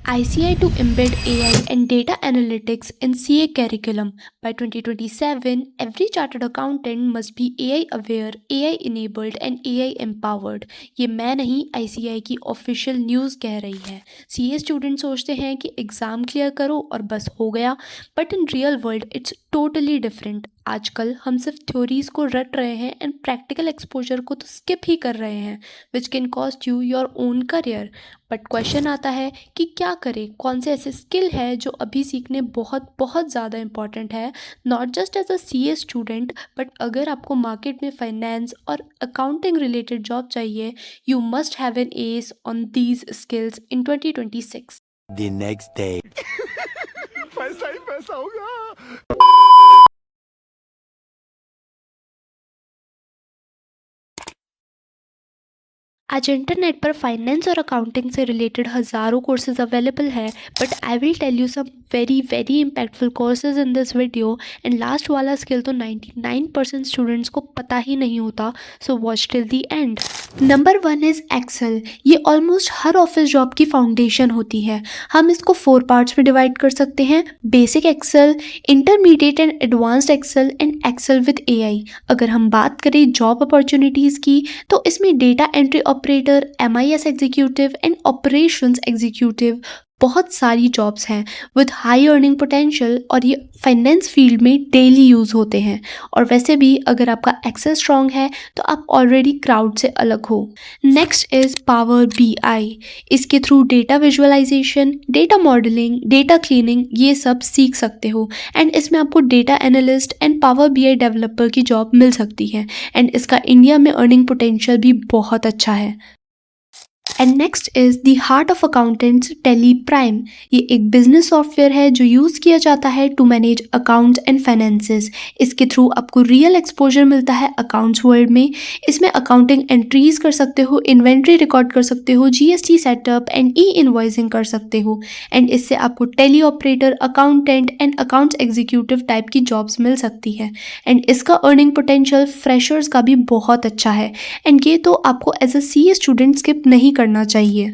ICI to embed AI and data analytics in CA curriculum. By 2027, every chartered accountant must be AI aware, AI enabled and AI empowered. ये मैं नहीं ICI की official news कह रही है। CA student सोचते हैं कि एग्ज़ाम क्लियर करो और बस हो गया, but in real world it's totally different. आजकल हम सिर्फ थ्योरीज को रट रहे हैं एंड प्रैक्टिकल एक्सपोजर को तो स्किप ही कर रहे हैं, which can cost you your own career. But question आता है कि क्या करें, कौन से ऐसे स्किल है जो अभी सीखने बहुत बहुत ज़्यादा इंपॉर्टेंट है, not just as a CA student but अगर आपको मार्केट में फाइनेंस और अकाउंटिंग रिलेटेड जॉब चाहिए, you must have an ace on these skills in 2026। The next day. पैसा ही पैसा होगा। आज इंटरनेट पर फाइनेंस और अकाउंटिंग से रिलेटेड हज़ारों कोर्सेज अवेलेबल है, but I will tell you some very very impactful courses in this video. And last वाला स्किल तो 99% स्टूडेंट्स को पता ही नहीं होता, so watch till the end. Number 1 is Excel. ये ऑलमोस्ट हर ऑफिस जॉब की फाउंडेशन होती है। हम इसको 4 पार्ट्स में डिवाइड कर सकते हैं: basic Excel, intermediate and advanced Excel and Excel with AI। अगर हम बात करें जॉब अपॉर्चुनिटीज़ की, तो इसमें data entry operator, MIS executive and operations executive बहुत सारी जॉब्स हैं विद हाई अर्निंग पोटेंशियल, और ये फाइनेंस फील्ड में डेली यूज़ होते हैं। और वैसे भी अगर आपका एक्सेल स्ट्रॉन्ग है तो आप ऑलरेडी क्राउड से अलग हो। Next is power BI। इसके through data visualisation, data modelling, data cleaning ये सब सीख सकते हो, एंड इसमें आपको data analyst and power BI developer की जॉब मिल सकती है, एंड इसका इंडिया में अर्निंग पोटेंशियल भी बहुत अच्छा है। And next is the heart of accountants, tally prime. ये एक बिजनेस सॉफ्टवेयर है जो यूज़ किया जाता है to manage accounts and finances. इसके थ्रू आपको रियल एक्सपोजर मिलता है अकाउंट्स वर्ल्ड में। इसमें अकाउंटिंग एंट्रीज कर सकते हो, इन्वेंट्री रिकॉर्ड कर सकते हो, GST सेटअप एंड इनवॉइसिंग कर सकते हो, एंड इससे आपको Tally operator, accountant and accounts executive type की जॉब्स मिल सकती है। एंड इसका अर्निंग पोटेंशियल फ्रेशर्स का भी बहुत अच्छा है, एंड ये तो आपको as a CA student skip नहीं करना चाहिए।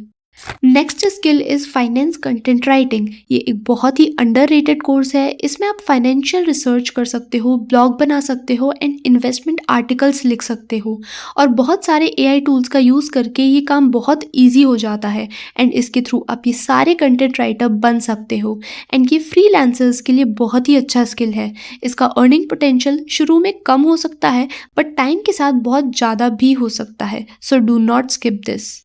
Next skill is finance content writing. ये एक बहुत ही अंडररेटेड कोर्स है। इसमें आप फाइनेंशियल रिसर्च कर सकते हो, ब्लॉग बना सकते हो एंड इन्वेस्टमेंट आर्टिकल्स लिख सकते हो, और बहुत सारे AI टूल्स का यूज़ करके ये काम बहुत ईजी हो जाता है, एंड इसके थ्रू आप ये सारे कंटेंट राइटर बन सकते हो। एंड ये फ्रीलांसर्स के लिए बहुत ही अच्छा स्किल है। इसका अर्निंग पोटेंशियल शुरू में कम हो सकता है, बट टाइम के साथ बहुत ज़्यादा भी हो सकता है, so do not skip this.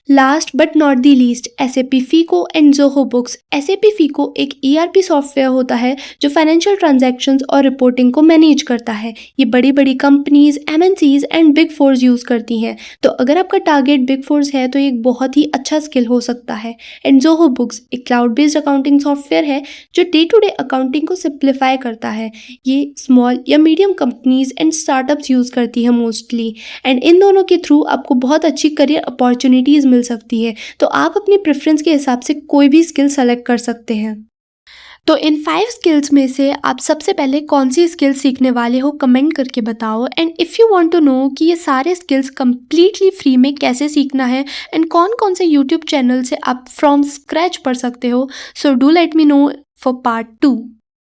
Last but not the least, SAP FICO and Zoho Books। SAP FICO एक ERP सॉफ्टवेयर होता है जो फाइनेंशियल ट्रांजैक्शंस और रिपोर्टिंग को मैनेज करता है। ये बड़ी बड़ी companies, MNCs and big force use करती हैं, तो अगर आपका टारगेट बिग फोर्स है तो ये एक बहुत ही अच्छा स्किल हो सकता है। एंड Zoho Books एक क्लाउड बेस्ड अकाउंटिंग सॉफ्टवेयर है जो डे टू डे अकाउंटिंग को सिंप्लीफाई करता है। ये स्मॉल या medium companies and startups use करती है मोस्टली, एंड इन दोनों के थ्रू आपको बहुत अच्छी करियर अपॉर्चुनिटीज़ मिल सकती है, तो आप अपनी प्रेफरेंस के हिसाब से कोई भी स्किल सेलेक्ट कर सकते हैं। तो इन 5 स्किल्स में से आप सबसे पहले कौन सी स्किल सीखने वाले हो, कमेंट करके बताओ। And if you want to know कि ये सारे स्किल्स कम्प्लीटली फ्री में कैसे सीखना है एंड कौन कौन से यूट्यूब चैनल से आप फ्रॉम स्क्रैच पढ़ सकते हो, so do let me know for part 2।